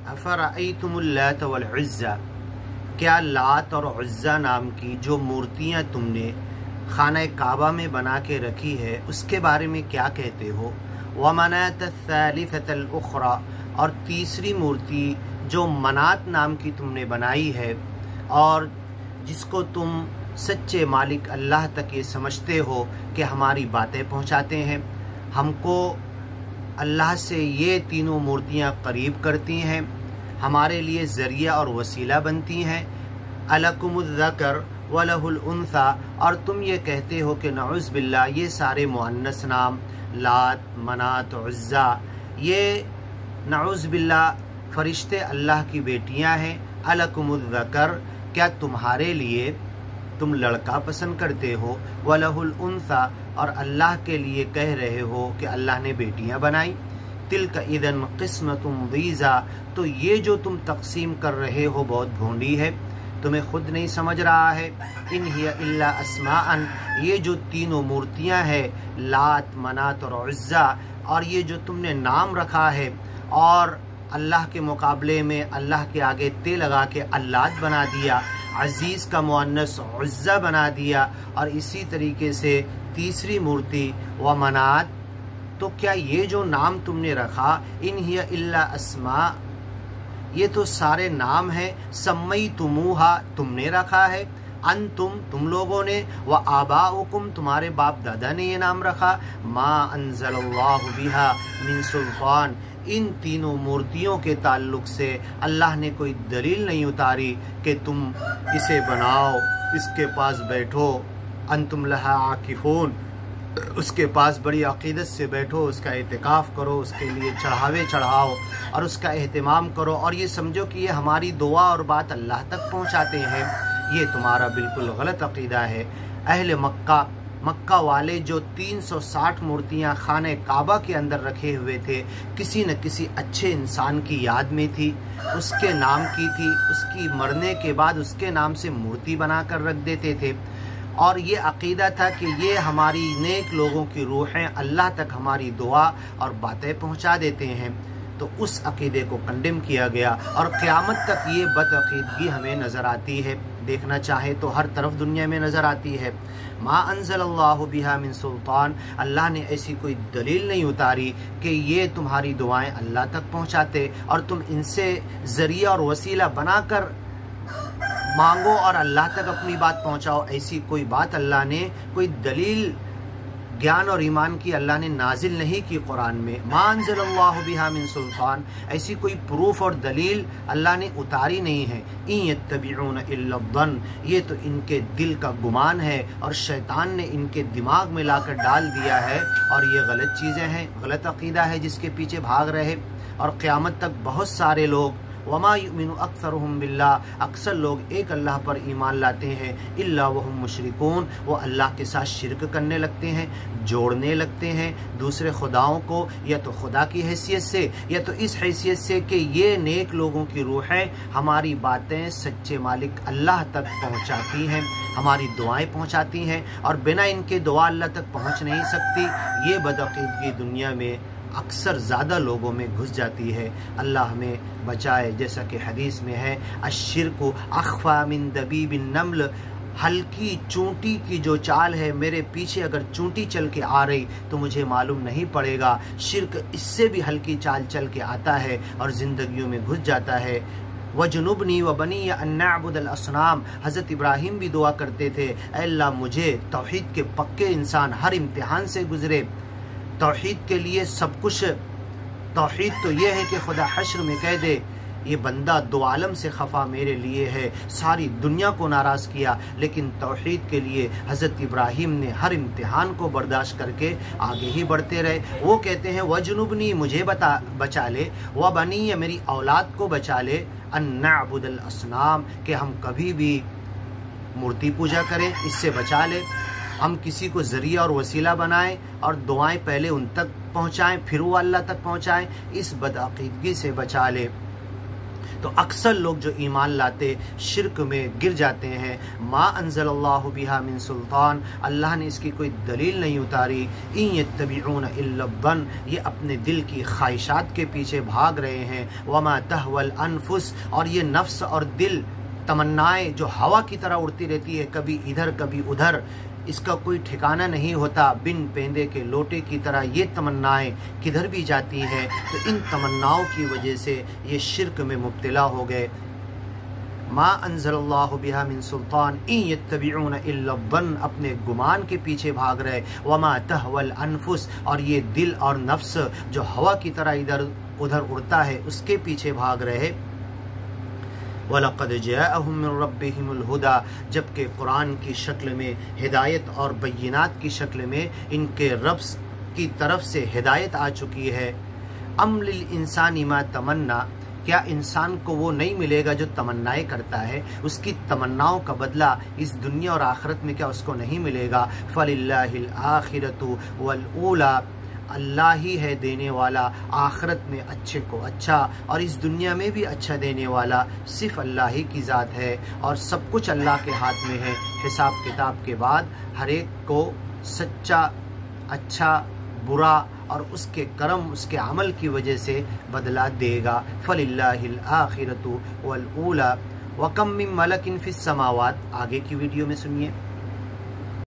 अफ़रअय्तुमुल लात वल उज़्ज़ा, क्या लात और उज़्ज़ा नाम की जो मूर्तियाँ तुमने खाना काबा में बना के रखी है उसके बारे में क्या कहते हो। व मनात अथ-थालिथतल उख़रा, और तीसरी मूर्ति जो मनात नाम की तुमने बनाई है और जिसको तुम सच्चे मालिक अल्लाह तक ये समझते हो कि हमारी बातें पहुँचाते हैं, हमको अल्लाह से ये तीनों मूर्तियाँ करीब करती हैं, हमारे लिए ज़रिया और वसीला बनती हैं। अलकुमुज़्ज़कर व लहुल उन्सा, और तुम ये कहते हो कि नऊज़ बिल्लाह ये सारे मुअन्नस नाम लात, मनात, उज़्ज़ा, ये नऊज़ बिल्लाह फ़रिश्ते अल्लाह की बेटियां हैं। अलकुमुज़्ज़कर, क्या तुम्हारे लिए तुम लड़का पसंद करते हो। व लहुल उन्सा, और अल्लाह के लिए कह रहे हो कि अल्लाह ने बेटियां बनाई। तिल्क इदन क़िस्मतुन दीज़ा, तो ये जो तुम तक़सीम कर रहे हो बहुत भोंडी है, तुम्हें खुद नहीं समझ रहा है। इन हिया इल्ला अस्माअन, ये जो तीनों मूर्तियां हैं लात, मनात और उज़्ज़ा, और ये जो तुमने नाम रखा है और अल्लाह के मुकाबले में अल्लाह के आगे ते लगा के अल्लात बना दिया, अज़ीज़ का मुअन्नस उज़्ज़ा बना दिया, और इसी तरीके से तीसरी मूर्ति व मनात, तो क्या ये जो नाम तुमने रखा इन हिया इल्ला अस्मा, ये तो सारे नाम हैं। सम्मई तुमूहा, तुमने रखा है। तुम लोगों ने, व आबाउकुम, तुम्हारे बाप दादा ने ये नाम रखा। मा अंज़लल्लाहु बिहा मिन सुल्तान, इन तीनों मूर्तियों के ताल्लुक़ से अल्लाह ने कोई दलील नहीं उतारी कि तुम इसे बनाओ, इसके पास बैठो, अंतुम लहा आकिफून, उसके पास बड़ी अक़ीदत से बैठो, उसका एहतिकाफ़ करो, उसके लिए चढ़ावे चढ़ाओ और उसका एहतमाम करो, और ये समझो कि ये हमारी दुआ और बात अल्लाह तक पहुँचाते हैं। ये तुम्हारा बिल्कुल गलत अक़ीदा है। अहले मक्का वाले जो 360 मूर्तियाँ खाने काबा के अंदर रखे हुए थे, किसी न किसी अच्छे इंसान की याद में थी, उसके नाम की थी, उसकी मरने के बाद उसके नाम से मूर्ति बना कर रख देते थे, और ये अक़ीदा था कि ये हमारी नेक लोगों की रूहें अल्लाह तक हमारी दुआ और बातें पहुंचा देते हैं। तो उस अक़ीदे को कंडेम किया गया, और क़यामत तक ये बदअक़ीदगी हमें नज़र आती है। देखना चाहे तो हर तरफ दुनिया में नज़र आती है। मा अंज़लल्लाहु बिहा मिन सुल्तान, अल्लाह ने ऐसी कोई दलील नहीं उतारी कि ये तुम्हारी दुआएं अल्लाह तक पहुंचाते और तुम इनसे ज़रिया और वसीला बनाकर मांगो और अल्लाह तक अपनी बात पहुंचाओ। ऐसी कोई बात अल्लाह ने, कोई दलील ज्ञान और ईमान की अल्लाह ने नाजिल नहीं की कुरान में। मा अंज़लल्लाहु बिहा मिन सुल्तान, ऐसी कोई प्रूफ और दलील अल्लाह ने उतारी नहीं है। इन यत्तबिऊन इल्ला ज़न्न, ये तो इनके दिल का गुमान है और शैतान ने इनके दिमाग में लाकर डाल दिया है, और ये गलत चीज़ें हैं, गलत अक़ीदा है जिसके पीछे भाग रहे। और क़यामत तक बहुत सारे लोग, वमा युमिनु अक्सरुहुम बिल्लाह, अक्सर लोग एक अल्लाह पर ईमान लाते हैं, इल्ला वहुम मुशरिकून, वो अल्लाह के साथ शिरक करने लगते हैं, जोड़ने लगते हैं दूसरे खुदाओं को, या तो खुदा की हैसियत से या तो इस हैसियत से कि ये नेक लोगों की रूहें हमारी बातें सच्चे मालिक अल्लाह तक पहुँचाती हैं, हमारी दुआएं पहुँचाती हैं, और बिना इनके दुआ अल्लाह तक पहुँच नहीं सकती। ये बदअक़ीदगी दुनिया में अक्सर ज़्यादा लोगों में घुस जाती है। अल्लाह हमें बचाए। जैसा कि हदीस में है, अश्शिरकु अख़फ़ा मिन दबीबिन नम्ल, हल्की चूंटी की जो चाल है, मेरे पीछे अगर चूंटी चल के आ रही तो मुझे मालूम नहीं पड़ेगा। शिर्क इससे भी हल्की चाल चल के आता है और ज़िंदगियों में घुस जाता है। वजुनुबनी व बनी अन्नाबुदल असनाम, हज़रत इब्राहीम भी दुआ करते थे, अल्लाह मुझे तौहीद के पक्के इंसान हर इम्तिहान से गुज़रे। तौहीद के लिए सब कुछ, तौहीद तो ये है कि खुदा हश्र में कह दे ये बंदा दो आलम से खफा मेरे लिए है, सारी दुनिया को नाराज़ किया, लेकिन तौहीद के लिए हज़रत इब्राहीम ने हर इम्तिहान को बर्दाश्त करके आगे ही बढ़ते रहे। वो कहते हैं वजुनुबनी, मुझे बचा ले, व बनी, मेरी औलाद को बचा ले, अन्नाबुदल असनाम, कि हम कभी भी मूर्ति पूजा करें, इससे बचा ले। हम किसी को ज़रिया और वसीला बनाएं और दुआएं पहले उन तक पहुँचाएँ फिर वो अल्लाह तक पहुँचाएँ, इस बदअक़ीदगी से बचा ले। तो अक्सर लोग जो ईमान लाते शिर्क में गिर जाते हैं। मा अंज़लल्लाहु बिहा मिन सुल्तान, अल्लाह ने इसकी कोई दलील नहीं उतारी। इन यत्तबिऊन इल्ला ज़न्न, ये अपने दिल की ख्वाहिशात के पीछे भाग रहे हैं। वमा तहवल अनफुस, और ये नफ्स और दिल तमन्नाएं जो हवा की तरह उड़ती रहती है, कभी इधर कभी उधर, इसका कोई ठिकाना नहीं होता। बिन पेंदे के लोटे की तरह ये तमन्नाएं किधर भी जाती हैं। तो इन तमन्नाओं की वजह से ये शिर्क में मुब्तला हो गए। मा अंज़लल्लाहु बिहा मिन सुल्तान इन यत्तबिऊन इल्ला ज़न्न, अपने गुमान के पीछे भाग रहे। वमा तहवल अनफुस, और ये दिल और नफ्स जो हवा की तरह इधर उधर उड़ता है उसके पीछे भाग रहे। वलक़द जाअहुम मिन रब्बिहिमुल हुदा, जबकि कुरान की शक्ल में हिदायत और बय्यिनात की शक्ल में इनके रब की तरफ से हिदायत आ चुकी है। अम लिल इंसानी मा तमन्ना, क्या इंसान को वो नहीं मिलेगा जो तमन्नाएं करता है? उसकी तमन्नाओं का बदला इस दुनिया और आखिरत में क्या उसको नहीं मिलेगा? फलिल्लाहिल आखिरतु वल ऊला, अल्लाह ही है देने वाला, आखिरत में अच्छे को अच्छा और इस दुनिया में भी अच्छा देने वाला सिर्फ अल्लाह ही की ज़ात है। और सब कुछ अल्लाह के हाथ में है। हिसाब किताब के बाद हर एक को सच्चा, अच्छा, बुरा और उसके कर्म, उसके अमल की वजह से बदला देगा। फलिल्लाहिल आखिरतु वल ऊला व कम मिन मलकिन फिस समावात, आगे की वीडियो में सुनिए।